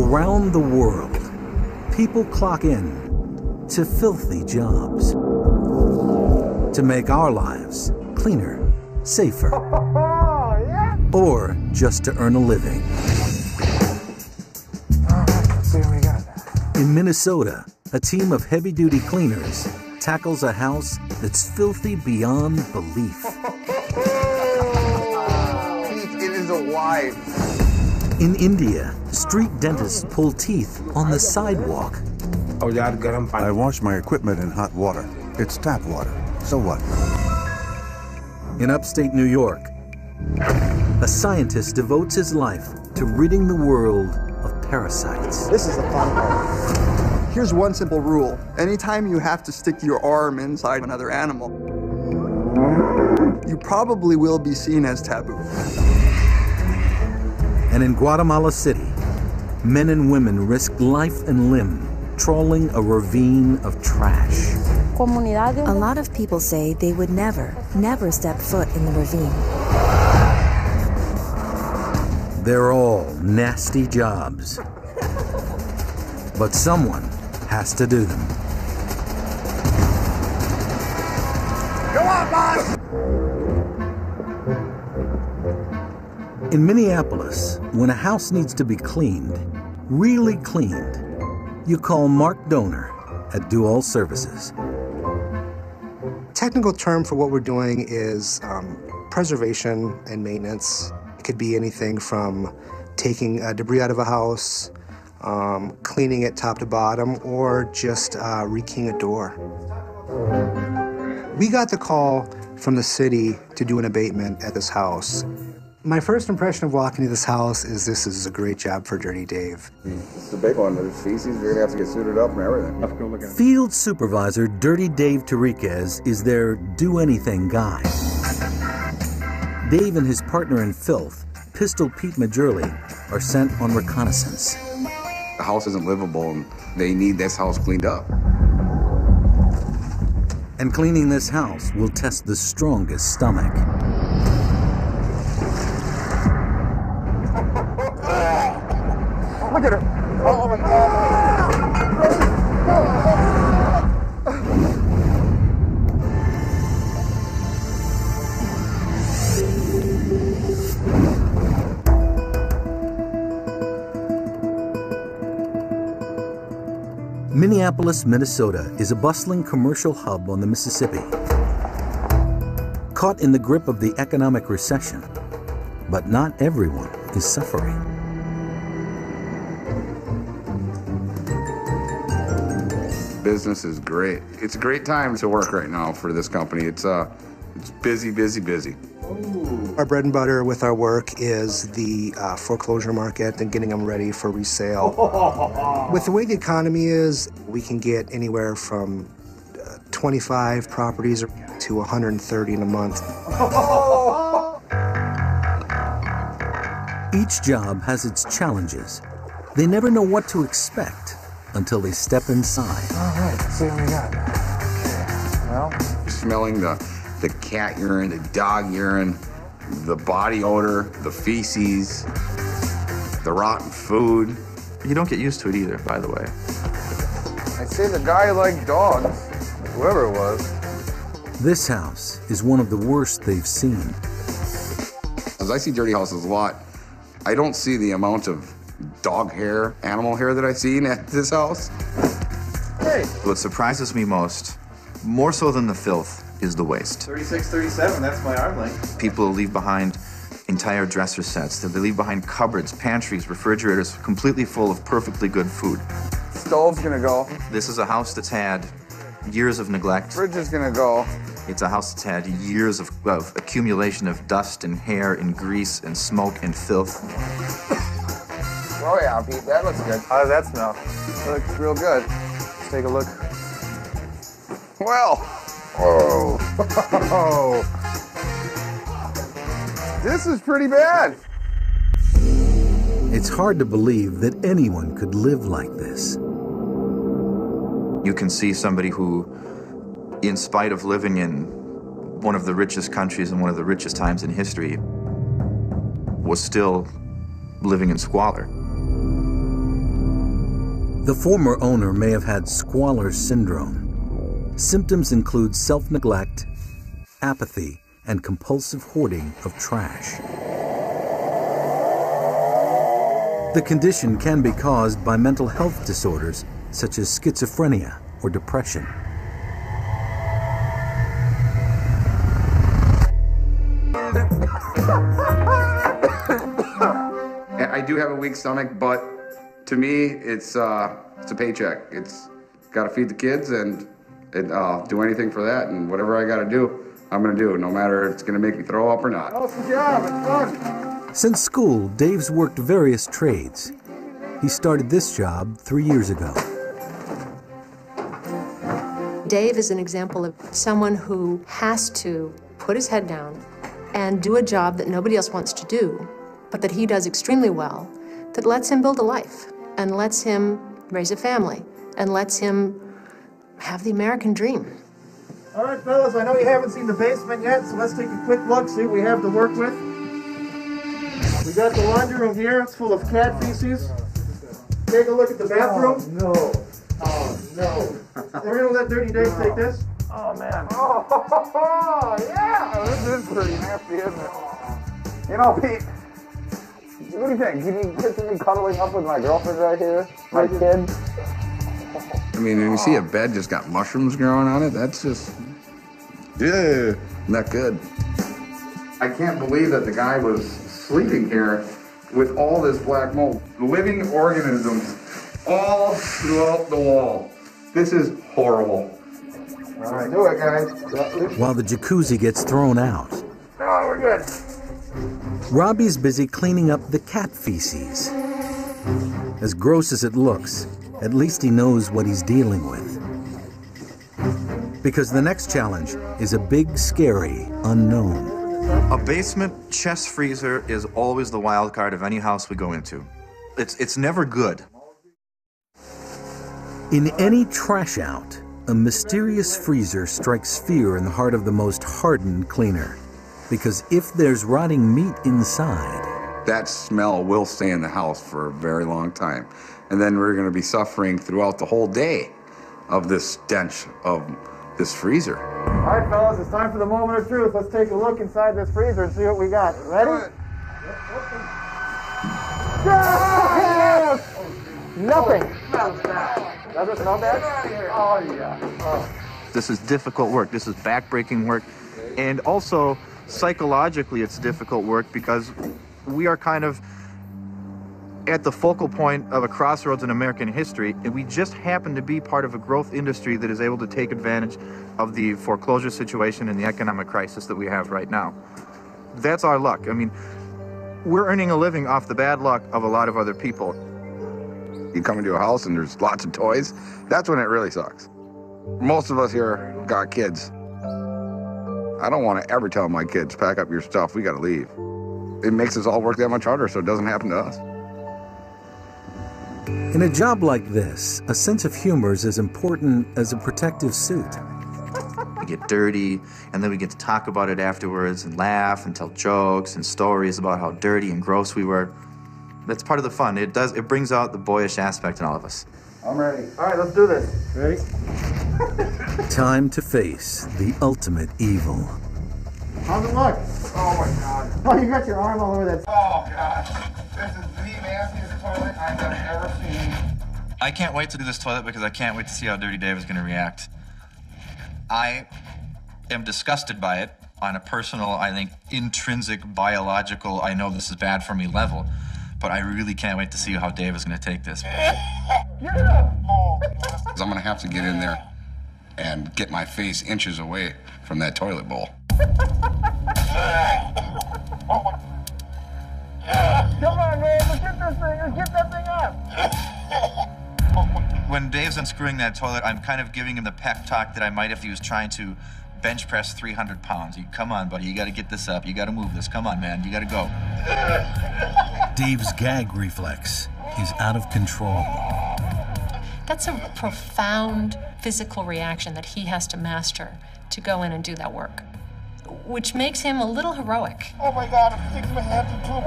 Around the world, people clock in to filthy jobs to make our lives cleaner, safer, or just to earn a living. Let's see what we got. In Minnesota, a team of heavy-duty cleaners tackles a house that's filthy beyond belief. It is alive. In India, street dentists pull teeth on the sidewalk. I wash my equipment in hot water. It's tap water. So what? In upstate New York, a scientist devotes his life to ridding the world of parasites. This is the fun part. Here's one simple rule. Anytime you have to stick your arm inside another animal, you probably will be seen as taboo. And in Guatemala City, men and women risk life and limb trawling a ravine of trash. A lot of people say they would never step foot in the ravine. They're all nasty jobs, but someone has to do them. Come on, boss! In Minneapolis, when a house needs to be cleaned, really cleaned, you call Mark Donor at Do All Services. Technical term for what we're doing is preservation and maintenance. It could be anything from taking debris out of a house, cleaning it top to bottom, or just rekeying a door. We got the call from the city to do an abatement at this house. My first impression of walking into this house is this is a great job for Dirty Dave. It's a big one. There's feces. You're going to have to get suited up and everything. Let's go look at it. Field Supervisor Dirty Dave Tariquez is their do-anything guy. Dave and his partner in filth, Pistol Pete Majurley, are sent on reconnaissance. The house isn't livable, and they need this house cleaned up. And cleaning this house will test the strongest stomach. Look at her. Oh, my God. Minneapolis, Minnesota is a bustling commercial hub on the Mississippi. Caught in the grip of the economic recession, but not everyone is suffering. Business is great. It's a great time to work right now for this company. It's busy, busy, busy. Our bread and butter with our work is the foreclosure market and getting them ready for resale. With the way the economy is, we can get anywhere from 25 properties to 130 in a month. Each job has its challenges. They never know what to expect until they step inside. All right, let's see what we got. Okay. Well, Smelling the cat urine, the dog urine, the body odor, the feces, the rotten food. You don't get used to it either, by the way. I'd say the guy liked dogs, whoever it was. This house is one of the worst they've seen. As I see dirty houses a lot, I don't see the amount of dog hair, animal hair that I've seen at this house. Hey, What surprises me most, more so than the filth, is the waste. 36, 37, that's my arm length. People leave behind entire dresser sets. They leave behind cupboards, pantries, refrigerators completely full of perfectly good food. stove's gonna go. This is a house that's had years of neglect. Fridge is gonna go. It's a house that's had years of accumulation of dust and hair and grease and smoke and filth. Oh yeah, Pete, that looks good. How does that smell? That looks real good. Let's take a look. Well. Oh. This is pretty bad. It's hard to believe that anyone could live like this. You can see somebody who, in spite of living in one of the richest countries and one of the richest times in history, was still living in squalor. The former owner may have had squalor syndrome. Symptoms include self-neglect, apathy, and compulsive hoarding of trash. The condition can be caused by mental health disorders such as schizophrenia or depression. I do have a weak stomach, but to me, it's a paycheck. It's got to feed the kids and do anything for that, and whatever I got to do, I'm going to do, no matter if it's going to make me throw up or not. Awesome job, it's fun. Since school, Dave's worked various trades. He started this job 3 years ago. Dave is an example of someone who has to put his head down and do a job that nobody else wants to do, but that he does extremely well, that lets him build a life and lets him raise a family and lets him have the American dream. All right, fellas, I know you haven't seen the basement yet, so let's take a quick look, see what we have to work with. We got the laundry room here. It's full of cat feces. Take a look at the bathroom. Oh, no. Oh, no. We're going to let Dirty Dave take this. Oh, man. Oh, yeah. This is pretty nasty, isn't it? You know, Pete, what do you think? Can you picture me cuddling up with my girlfriend right here? My kid? I mean, when you see a bed just got mushrooms growing on it, that's just, yeah, not good. I can't believe that the guy was sleeping here with all this black mold. Living organisms all throughout the wall. This is horrible. All right, do it, guys. While the jacuzzi gets thrown out, Oh, we're good. Robbie's busy cleaning up the cat feces. As gross as it looks, at least he knows what he's dealing with. Because the next challenge is a big, scary unknown. A basement chest freezer is always the wild card of any house we go into. It's never good. In any trash out, a mysterious freezer strikes fear in the heart of the most hardened cleaner. Because if there's rotting meat inside, that smell will stay in the house for a very long time. And then we're going to be suffering throughout the whole day of this stench of this freezer. All right, fellas, it's time for the moment of truth. Let's take a look inside this freezer and see what we got. Ready? Yes! Nothing. Does it smell bad? Oh, yeah. Oh. This is difficult work. This is backbreaking work. And also, psychologically, it's difficult work because we are kind of at the focal point of a crossroads in American history, and we just happen to be part of a growth industry that is able to take advantage of the foreclosure situation and the economic crisis that we have right now. That's our luck. I mean, we're earning a living off the bad luck of a lot of other people. You come into a house and there's lots of toys, that's when it really sucks. Most of us here got kids. I don't want to ever tell my kids, pack up your stuff, we got to leave. It makes us all work that much harder so it doesn't happen to us. in a job like this, a sense of humor is as important as a protective suit. We get dirty, and then we get to talk about it afterwards and laugh and tell jokes and stories about how dirty and gross we were. That's part of the fun. It brings out the boyish aspect in all of us. I'm ready. All right, let's do this. Ready? Time to face the ultimate evil. How's it look? Oh my God. Oh, you got your arm all over that. Oh God. This is the nastiest toilet I have ever seen. I can't wait to do this toilet because I can't wait to see how Dirty Dave is going to react. I am disgusted by it on a personal, I think, intrinsic, biological, I know this is bad for me level, but I really can't wait to see how Dave is going to take this. I'm going to have to get in there and get my face inches away from that toilet bowl. Come on, man, let's get this thing, let's get that thing up. When Dave's unscrewing that toilet, I'm kind of giving him the pep talk that I might if he was trying to bench press 300 pounds. Come on, buddy, you got to get this up. You got to move this. Come on, man, you got to go. Dave's gag reflex is out of control. That's a profound physical reaction that he has to master to go in and do that work, which makes him a little heroic. Oh my God, I'm sticking my hands into a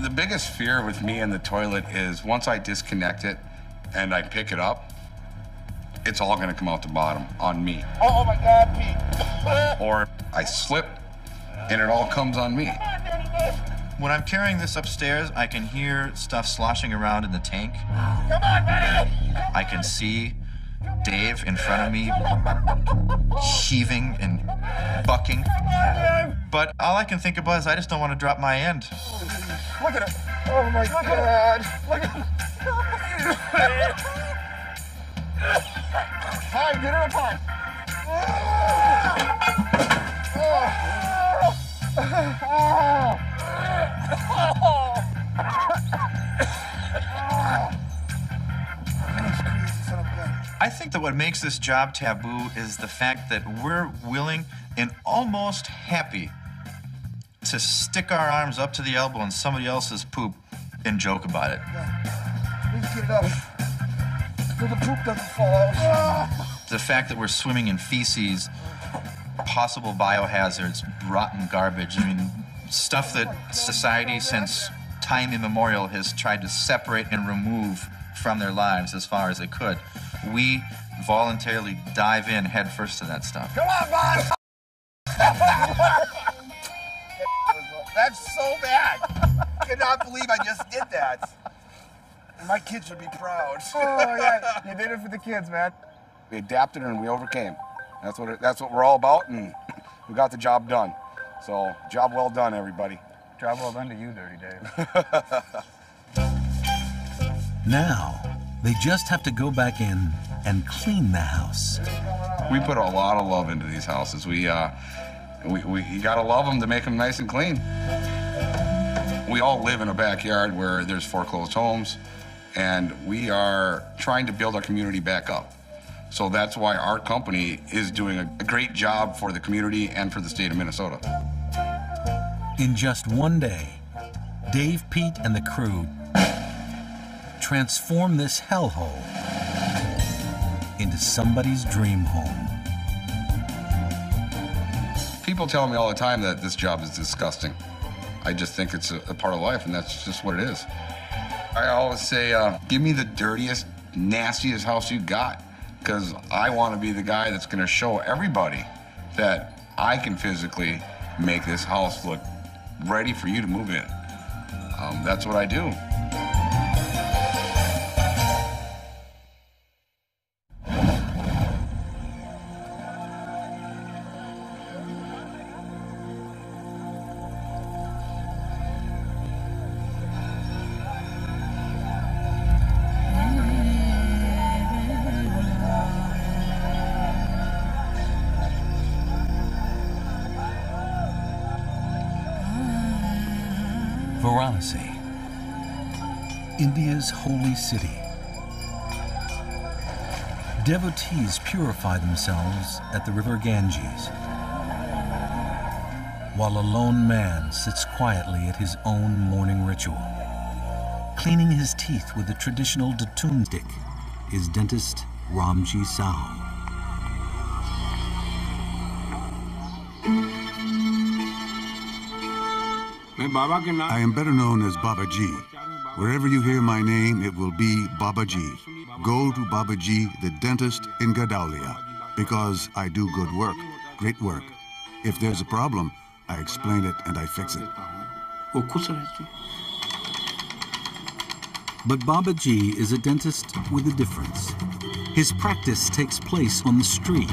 The biggest fear with me in the toilet is once I disconnect it and I pick it up, it's all gonna come out the bottom on me. Oh my God, Pete. Or I slip and it all comes on me. When I'm carrying this upstairs, I can hear stuff sloshing around in the tank. Come on, buddy. I can see Dave in front of me heaving and bucking. But all I can think about is I just don't want to drop my end. Look at it. Oh my God. Look at it. Hi, get her apart. I think that what makes this job taboo is the fact that we're willing and almost happy to stick our arms up to the elbow in somebody else's poop and joke about it. Please get it up so the poop doesn't fall out. The fact that we're swimming in feces, possible biohazards, rotten garbage, I mean, stuff that society since time immemorial has tried to separate and remove from their lives as far as it could. We voluntarily dive in headfirst to that stuff. Come on, boss! That's so bad. I cannot believe I just did that. My kids would be proud. Oh, yeah. You did it for the kids, man. We adapted and we overcame. That's what we're all about, and we got the job done. So, job well done, everybody. Job well done to you, Dirty Dave. Now, they just have to go back in and clean the house. We put a lot of love into these houses. You gotta love them to make them nice and clean. We all live in a backyard where there's foreclosed homes, and we are trying to build our community back up. So that's why our company is doing a great job for the community and for the state of Minnesota. In just one day, Dave, Pete, and the crew transform this hellhole into somebody's dream home. People tell me all the time that this job is disgusting. I just think it's a part of life, and that's just what it is. I always say, give me the dirtiest, nastiest house you got, because I want to be the guy that's going to show everybody that I can physically make this house look ready for you to move in. That's what I do. Varanasi, India's holy city. Devotees purify themselves at the river Ganges, while a lone man sits quietly at his own morning ritual. Cleaning his teeth with the traditional datun stick is dentist Ramji Sao. I am better known as Baba Ji. Wherever you hear my name, it will be Baba Ji. Go to Baba Ji, the dentist in Gadaulia, because I do good work, great work. If there's a problem, I explain it and I fix it. But Baba Ji is a dentist with a difference. His practice takes place on the street,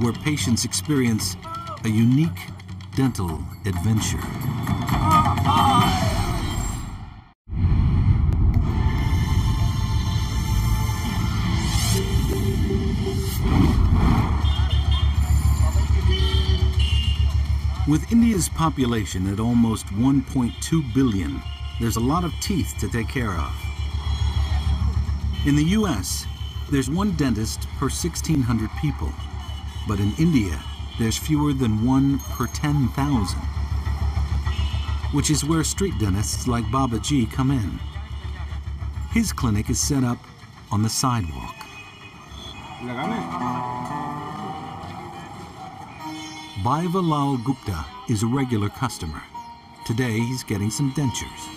where patients experience a unique dental adventure. With India's population at almost 1.2 billion, there's a lot of teeth to take care of. In the US, there's one dentist per 1,600 people, but in India, there's fewer than one per 10,000, which is where street dentists like Baba Ji come in. His clinic is set up on the sidewalk. Baiva Lal Gupta is a regular customer. Today, he's getting some dentures.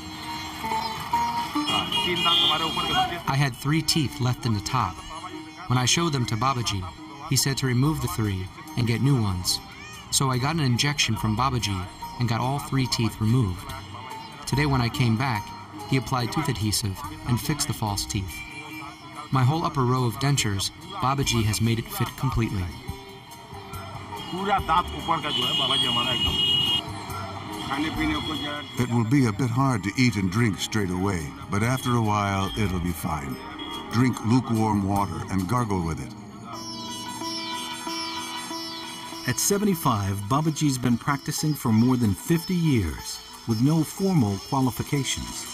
I had 3 teeth left in the top. When I showed them to Babaji, he said to remove the 3 and get new ones. So I got an injection from Babaji and got all 3 teeth removed. Today when I came back, he applied tooth adhesive and fixed the false teeth. My whole upper row of dentures, Babaji has made it fit completely. It will be a bit hard to eat and drink straight away, but after a while, it'll be fine. Drink lukewarm water and gargle with it. At 75, Babaji's been practicing for more than 50 years with no formal qualifications.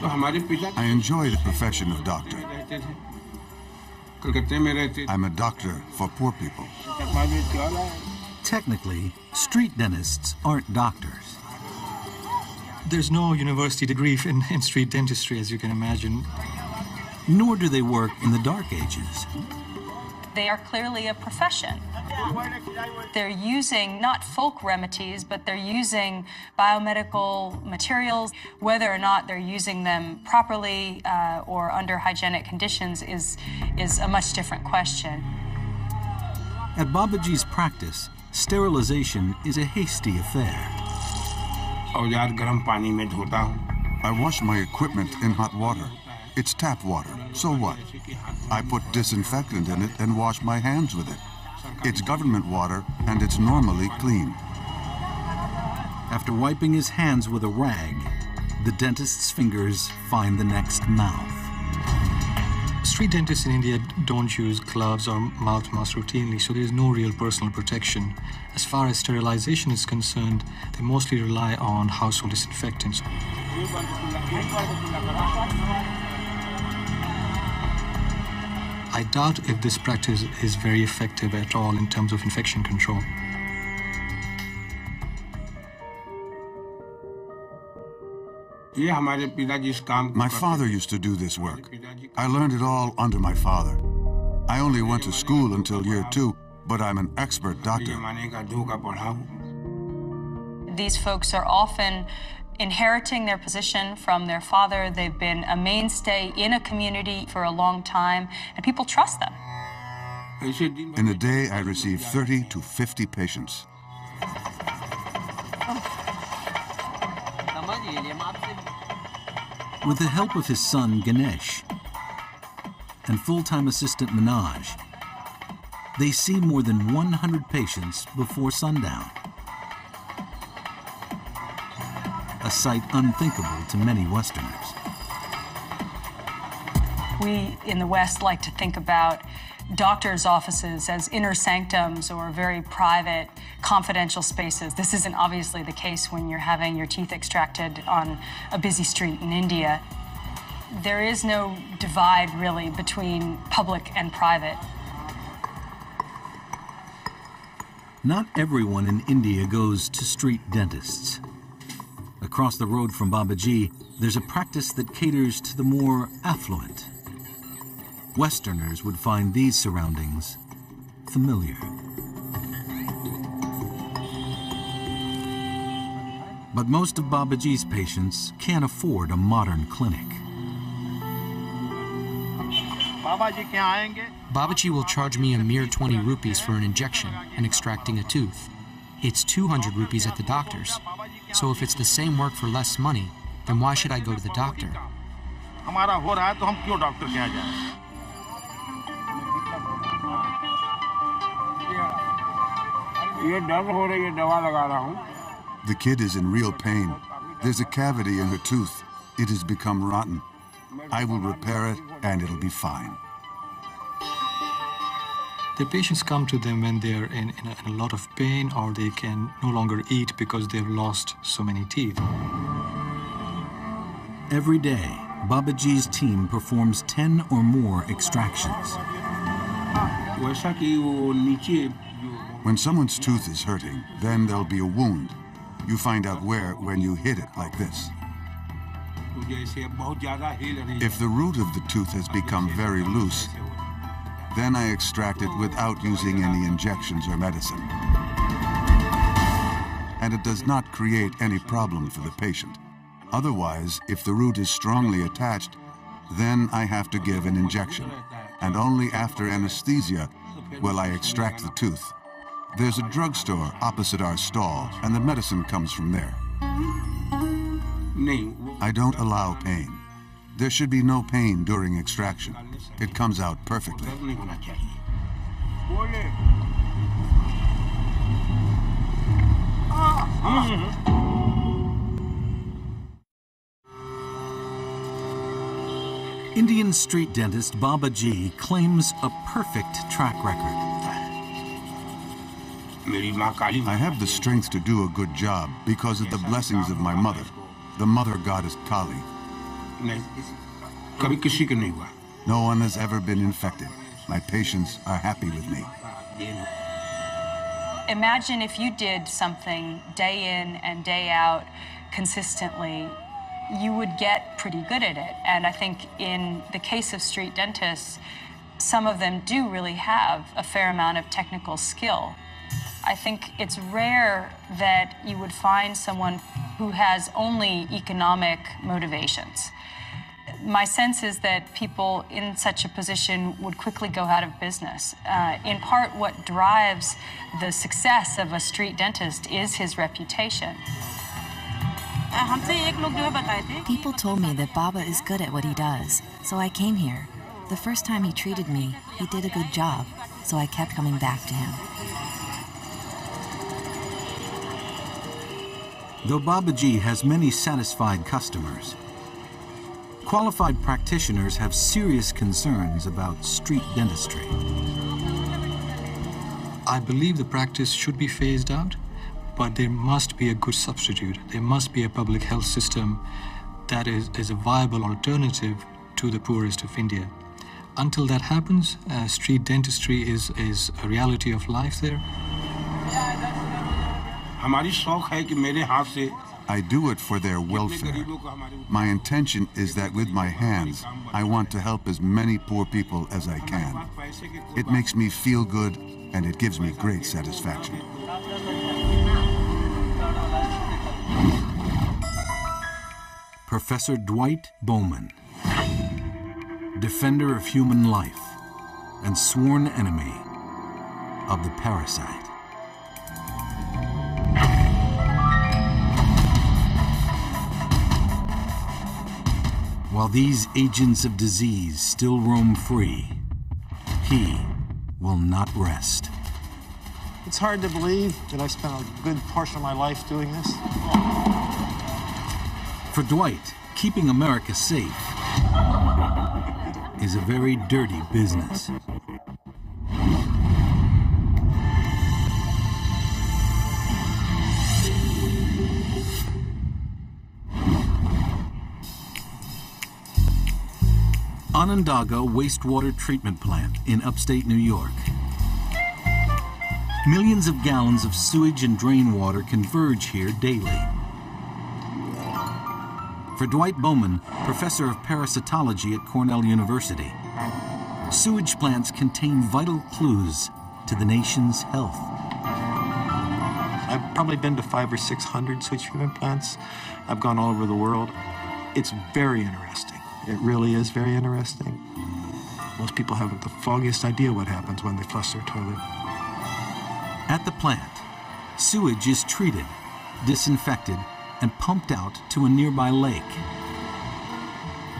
I enjoy the profession of doctor. I'm a doctor for poor people. Technically, street dentists aren't doctors. There's no university degree in street dentistry, as you can imagine. Nor do they work in the Dark Ages. They are clearly a profession. They're using not folk remedies, but they're using biomedical materials. Whether or not they're using them properly or under hygienic conditions is a much different question. At Babaji's practice, sterilization is a hasty affair. I wash my equipment in hot water. It's tap water, so what? I put disinfectant in it and wash my hands with it. It's government water, and it's normally clean. After wiping his hands with a rag, the dentist's fingers find the next mouth. Street dentists in India don't use gloves or mouth masks routinely, so there's no real personal protection. As far as sterilization is concerned, they mostly rely on household disinfectants. I doubt if this practice is very effective at all in terms of infection control. My father used to do this work. I learned it all under my father. I only went to school until year 2, but I'm an expert doctor. These folks are often inheriting their position from their father. They've been a mainstay in a community for a long time, and people trust them. In a day, I receive 30 to 50 patients. With the help of his son, Ganesh, and full-time assistant Manoj, they see more than 100 patients before sundown. A sight unthinkable to many Westerners. We in the West like to think about doctors' offices as inner sanctums or very private, confidential spaces. This isn't obviously the case when you're having your teeth extracted on a busy street in India. There is no divide, really, between public and private. Not everyone in India goes to street dentists. Across the road from Babaji, there's a practice that caters to the more affluent. Westerners would find these surroundings familiar. But most of Babaji's patients can't afford a modern clinic. Babaji will charge me a mere 20 rupees for an injection and extracting a tooth. It's 200 rupees at the doctor's. So if it's the same work for less money, then why should I go to the doctor? The kid is in real pain. There's a cavity in her tooth. It has become rotten. I will repair it, and it'll be fine. The patients come to them when they're in a lot of pain, or they can no longer eat because they've lost so many teeth. Every day, Babaji's team performs 10 or more extractions. When someone's tooth is hurting, then there'll be a wound. You find out where when you hit it like this. If the root of the tooth has become very loose, then I extract it without using any injections or medicine. And it does not create any problem for the patient. Otherwise, if the root is strongly attached, then I have to give an injection. And only after anesthesia will I extract the tooth. There's a drugstore opposite our stall, and the medicine comes from there. I don't allow pain. There should be no pain during extraction. It comes out perfectly. Indian street dentist Baba Ji claims a perfect track record. I have the strength to do a good job because of the blessings of my mother, the mother goddess Kali. No one has ever been infected. My patients are happy with me. Imagine if you did something day in and day out consistently, you would get pretty good at it. And I think in the case of street dentists, some of them do really have a fair amount of technical skill. I think it's rare that you would find someone who has only economic motivations. My sense is that people in such a position would quickly go out of business. In part, what drives the success of a street dentist is his reputation. People told me that Baba is good at what he does, so I came here. The first time he treated me, he did a good job, so I kept coming back to him. Though Baba Ji has many satisfied customers, qualified practitioners have serious concerns about street dentistry. I believe the practice should be phased out, but there must be a good substitute. There must be a public health system that is a viable alternative to the poorest of India. Until that happens, street dentistry is a reality of life there. I do it for their welfare. My intention is that with my hands, I want to help as many poor people as I can. It makes me feel good, and it gives me great satisfaction. Professor Dwight Bowman, defender of human life and sworn enemy of the parasite. While these agents of disease still roam free, he will not rest. It's hard to believe that I spent a good portion of my life doing this. For Dwight, keeping America safe is a very dirty business. Onondaga Wastewater Treatment Plant in upstate New York. Millions of gallons of sewage and drain water converge here daily. For Dwight Bowman, professor of parasitology at Cornell University, sewage plants contain vital clues to the nation's health. I've probably been to 500 or 600 sewage treatment plants. I've gone all over the world. It's very interesting. It really is very interesting. Most people haven't the foggiest idea what happens when they flush their toilet. At the plant, sewage is treated, disinfected, and pumped out to a nearby lake.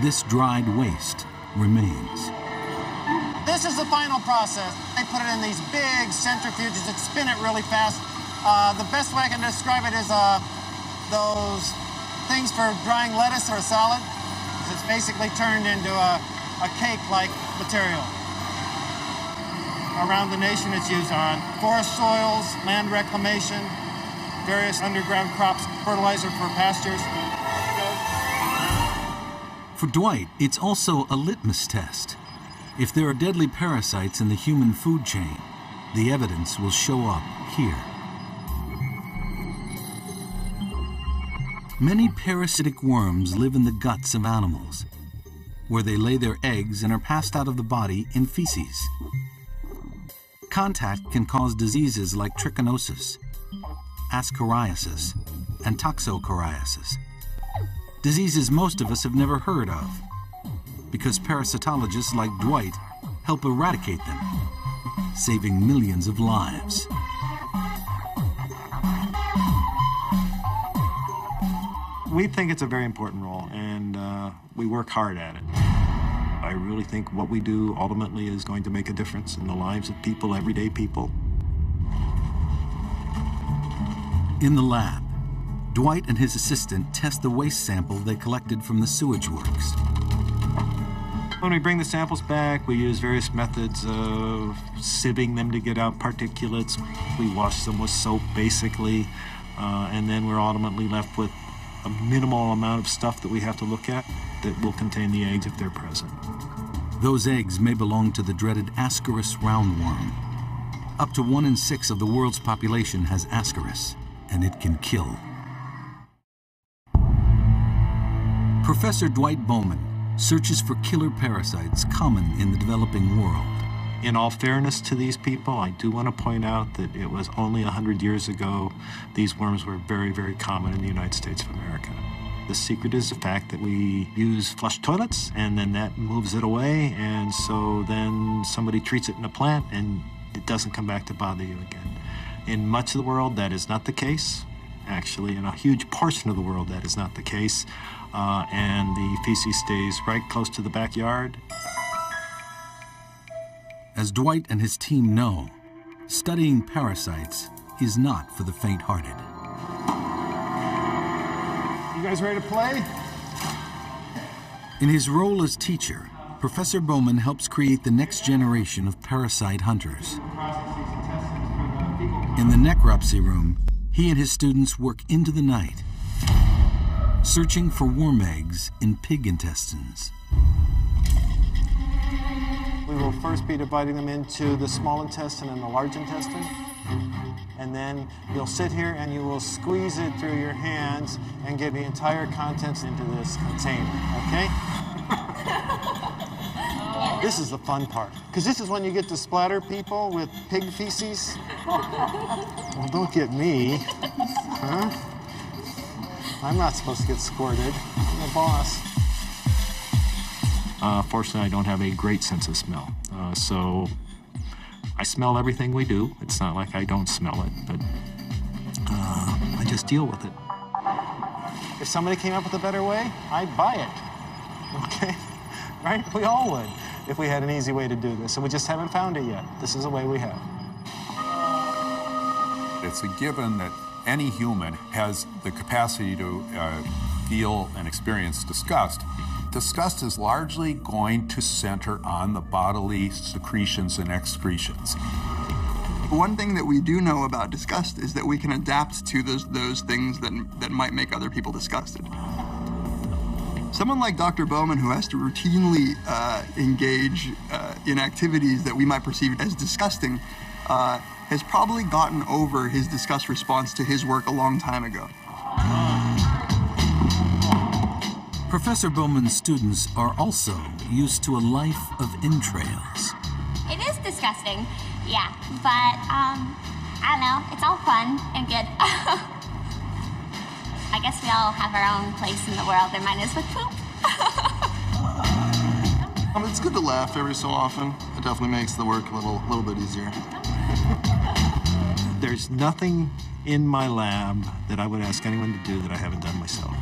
This dried waste remains. This is the final process. They put it in these big centrifuges that spin it really fast. The best way I can describe it is those things for drying lettuce or a salad. It's basically turned into a cake-like material. Around the nation it's used on forest soils, land reclamation, various underground crops, fertilizer for pastures. For Dwight, it's also a litmus test. If there are deadly parasites in the human food chain, the evidence will show up here. Many parasitic worms live in the guts of animals, where they lay their eggs and are passed out of the body in feces. Contact can cause diseases like trichinosis, ascariasis, and toxocariasis. diseases most of us have never heard of, because parasitologists like Dwight help eradicate them, saving millions of lives. We think it's a very important role, and we work hard at it. I really think what we do ultimately is going to make a difference in the lives of people, everyday people. In the lab, Dwight and his assistant test the waste sample they collected from the sewage works. When we bring the samples back, we use various methods of sieving them to get out particulates. We wash them with soap, basically, and then we're ultimately left with a minimal amount of stuff that we have to look at that will contain the eggs if they're present. Those eggs may belong to the dreaded Ascaris roundworm. Up to 1 in 6 of the world's population has Ascaris, and it can kill. Professor Dwight Bowman searches for killer parasites common in the developing world. In all fairness to these people, I do want to point out that it was only 100 years ago these worms were very, very common in the United States of America. The secret is the fact that we use flush toilets, and then that moves it away, and so then somebody treats it in a plant, and it doesn't come back to bother you again. In much of the world, that is not the case. Actually, in a huge portion of the world, that is not the case. And the feces stays right close to the backyard. As Dwight and his team know, studying parasites is not for the faint-hearted. You guys ready to play? In his role as teacher, Professor Bowman helps create the next generation of parasite hunters. In the necropsy room, he and his students work into the night, searching for worm eggs in pig intestines. We will first be dividing them into the small intestine and the large intestine. And then you'll sit here and you will squeeze it through your hands and get the entire contents into this container, okay? This is the fun part, because this is when you get to splatter people with pig feces. Well, don't get me, huh? I'm not supposed to get squirted. I'm the boss. Fortunately, I don't have a great sense of smell, so I smell everything we do. It's not like I don't smell it, but I just deal with it. If somebody came up with a better way, I'd buy it, okay? Right? We all would, if we had an easy way to do this, and we just haven't found it yet. This is the way we have. It's a given that any human has the capacity to feel and experience disgust. Disgust is largely going to center on the bodily secretions and excretions. One thing that we do know about disgust is that we can adapt to those things that might make other people disgusted. Someone like Dr. Bowman, who has to routinely engage in activities that we might perceive as disgusting, has probably gotten over his disgust response to his work a long time ago. Professor Bowman's students are also used to a life of entrails. It is disgusting, yeah, but I don't know, it's all fun and good. I guess we all have our own place in the world, and mine is with poop. It's good to laugh every so often. It definitely makes the work a little bit easier. There's nothing in my lab that I would ask anyone to do that I haven't done myself.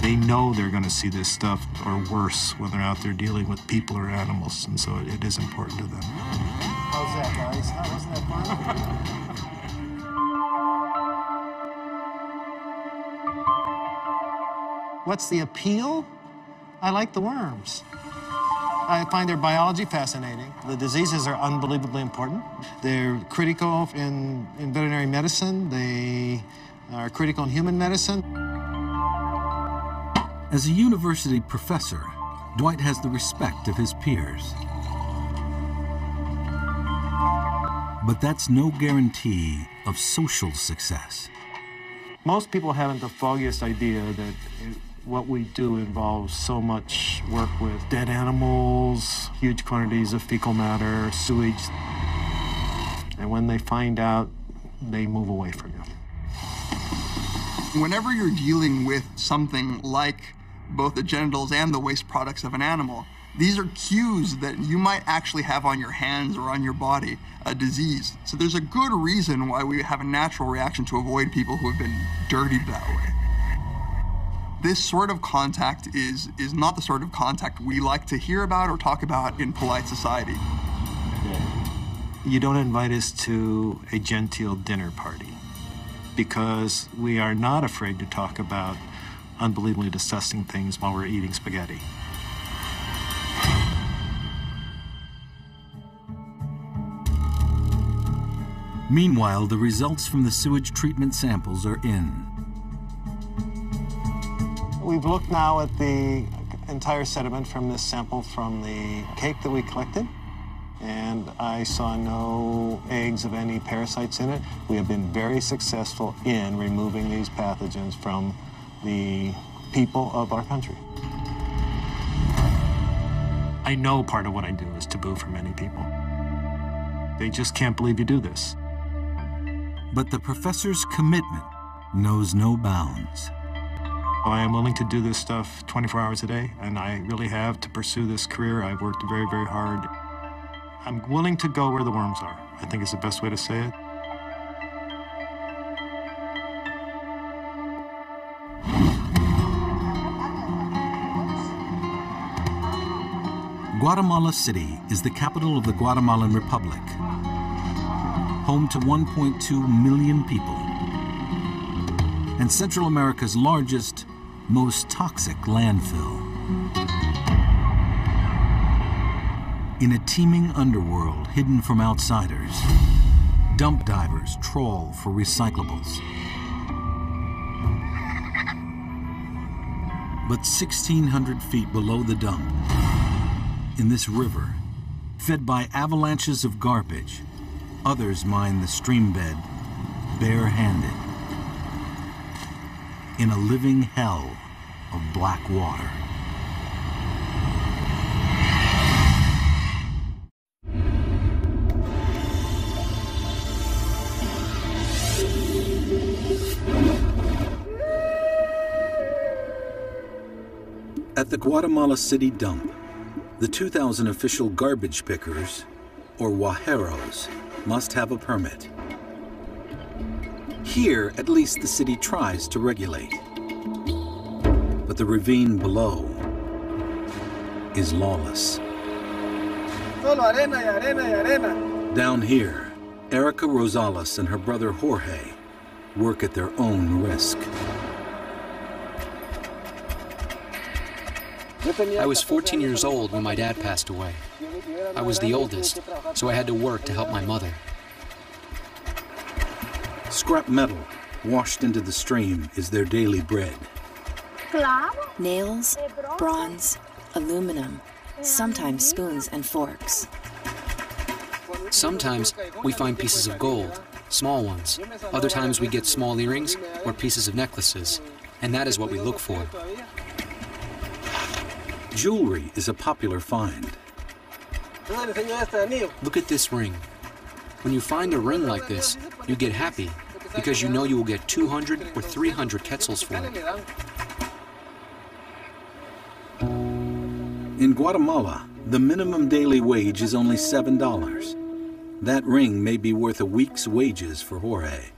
They know they're going to see this stuff, or worse, when they're out there dealing with people or animals, and so it is important to them. How's that, guys? Wasn't that fun? What's the appeal? I like the worms. I find their biology fascinating. The diseases are unbelievably important. They're critical in veterinary medicine. They are critical in human medicine. As a university professor, Dwight has the respect of his peers. But that's no guarantee of social success. Most people haven't the foggiest idea that what we do involves so much work with dead animals, huge quantities of fecal matter, sewage. And when they find out, they move away from you. Whenever you're dealing with something like both the genitals and the waste products of an animal, these are cues that you might actually have on your hands or on your body, a disease. So there's a good reason why we have a natural reaction to avoid people who have been dirtied that way. This sort of contact is not the sort of contact we like to hear about or talk about in polite society. You don't invite us to a genteel dinner party because we are not afraid to talk about unbelievably disgusting things while we're eating spaghetti. Meanwhile, the results from the sewage treatment samples are in. We've looked now at the entire sediment from this sample from the cake that we collected, and I saw no eggs of any parasites in it. We have been very successful in removing these pathogens from the people of our country. I know part of what I do is taboo for many people. They just can't believe you do this. But the professor's commitment knows no bounds. I am willing to do this stuff 24 hours a day, and I really have to pursue this career. I've worked very, very hard. I'm willing to go where the worms are. I think is the best way to say it. Guatemala City is the capital of the Guatemalan Republic, home to 1.2 million people, and Central America's largest, most toxic landfill. In a teeming underworld hidden from outsiders, dump divers trawl for recyclables. But 1,600 feet below the dump, in this river, fed by avalanches of garbage, others mine the stream bed bare-handed. In a living hell of black water. At the Guatemala City dump, the 2,000 official garbage pickers, or guajeros, must have a permit. Here, at least the city tries to regulate. But the ravine below is lawless. Down here, Erica Rosales and her brother Jorge work at their own risk. I was 14 years old when my dad passed away. I was the oldest, so I had to work to help my mother. Scrap metal washed into the stream is their daily bread. Nails, bronze, aluminum, sometimes spoons and forks. Sometimes we find pieces of gold, small ones. Other times we get small earrings or pieces of necklaces, and that is what we look for. Jewelry is a popular find. Look at this ring. When you find a ring like this, you get happy because you know you will get 200 or 300 quetzals for it. In Guatemala, the minimum daily wage is only $7. That ring may be worth a week's wages for Jorge.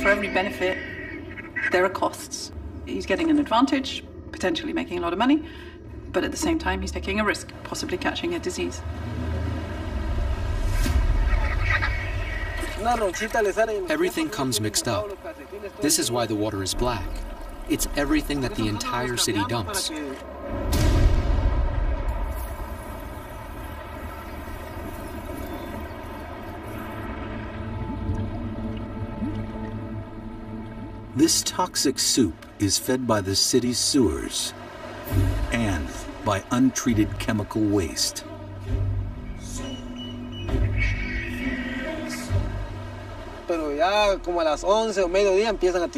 For every benefit, there are costs. He's getting an advantage, potentially making a lot of money, but at the same time, he's taking a risk, possibly catching a disease. Everything comes mixed up. This is why the water is black. It's everything that the entire city dumps. This toxic soup is fed by the city's sewers and by untreated chemical waste.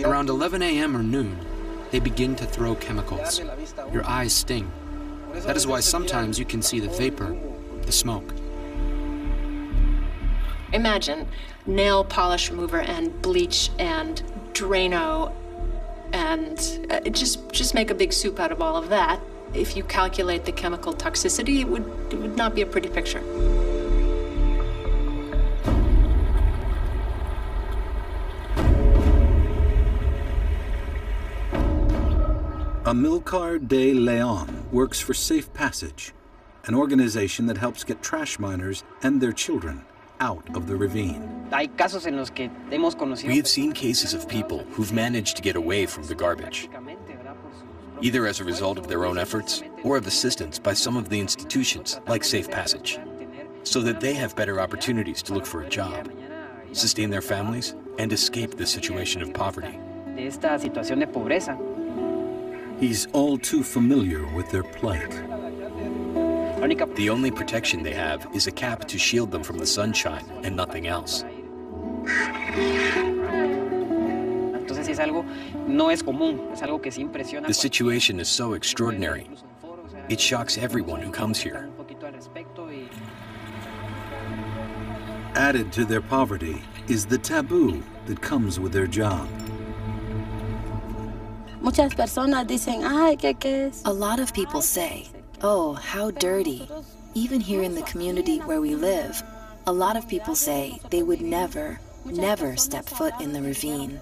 Around 11 a.m. or noon, they begin to throw chemicals. Your eyes sting. That is why sometimes you can see the vapor, the smoke. Imagine nail polish remover and bleach and Drano, and just make a big soup out of all of that. If you calculate the chemical toxicity, it would not be a pretty picture. Amilcar de Leon works for Safe Passage, an organization that helps get trash miners and their children out of the ravine. We have seen cases of people who've managed to get away from the garbage, either as a result of their own efforts or of assistance by some of the institutions like Safe Passage, so that they have better opportunities to look for a job, sustain their families, and escape the situation of poverty. He's all too familiar with their plight. The only protection they have is a cap to shield them from the sunshine and nothing else. The situation is so extraordinary. It shocks everyone who comes here. Added to their poverty is the taboo that comes with their job. A lot of people say, "Oh, how dirty." Even here in the community where we live, a lot of people say they would never, never step foot in the ravine.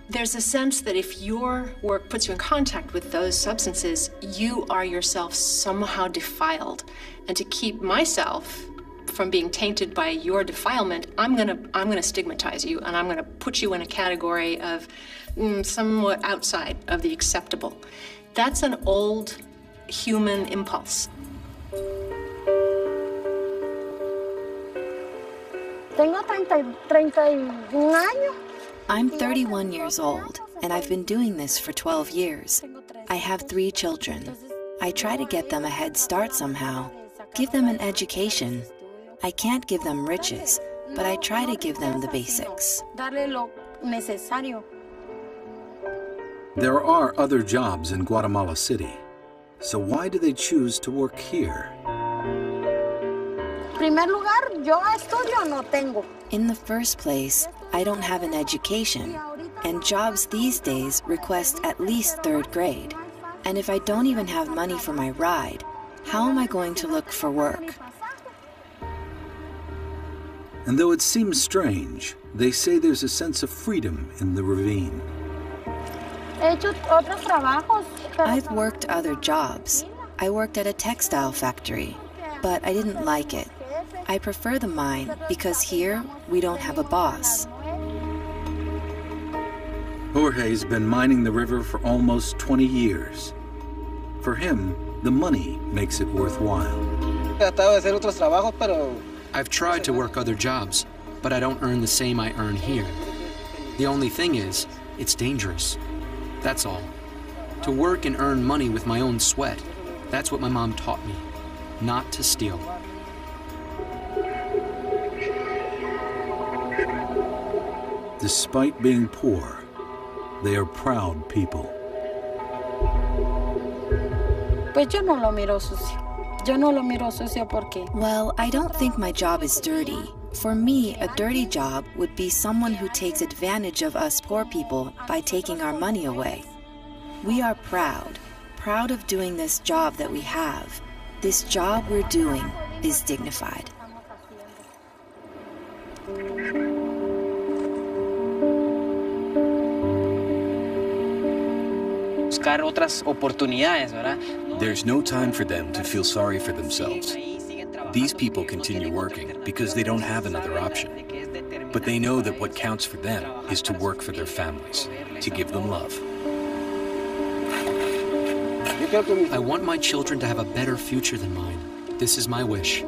There's a sense that if your work puts you in contact with those substances, you are yourself somehow defiled. And to keep myself from being tainted by your defilement, I'm gonna stigmatize you, and I'm gonna put you in a category of somewhat outside of the acceptable. That's an old human impulse. I'm 31 years old, and I've been doing this for 12 years. I have 3 children. I try to get them a head start somehow, give them an education. I can't give them riches, but I try to give them the basics. There are other jobs in Guatemala City, so why do they choose to work here? In the first place, I don't have an education, and jobs these days request at least 3rd grade. And if I don't even have money for my ride, how am I going to look for work? And though it seems strange, they say there's a sense of freedom in the ravine. I've worked other jobs. I worked at a textile factory, but I didn't like it. I prefer the mine because here we don't have a boss. Jorge's been mining the river for almost 20 years. For him, the money makes it worthwhile. I've tried to work other jobs, but I don't earn the same I earn here. The only thing is, it's dangerous. That's all. To work and earn money with my own sweat. That's what my mom taught me. Not to steal. Despite being poor, they are proud people. Well, I don't think my job is dirty. For me, a dirty job would be someone who takes advantage of us poor people by taking our money away. We are proud of doing this job that we have. This job we're doing is dignified. There's no time for them to feel sorry for themselves. These people continue working because they don't have another option. But they know that what counts for them is to work for their families, to give them love. I want my children to have a better future than mine. This is my wish.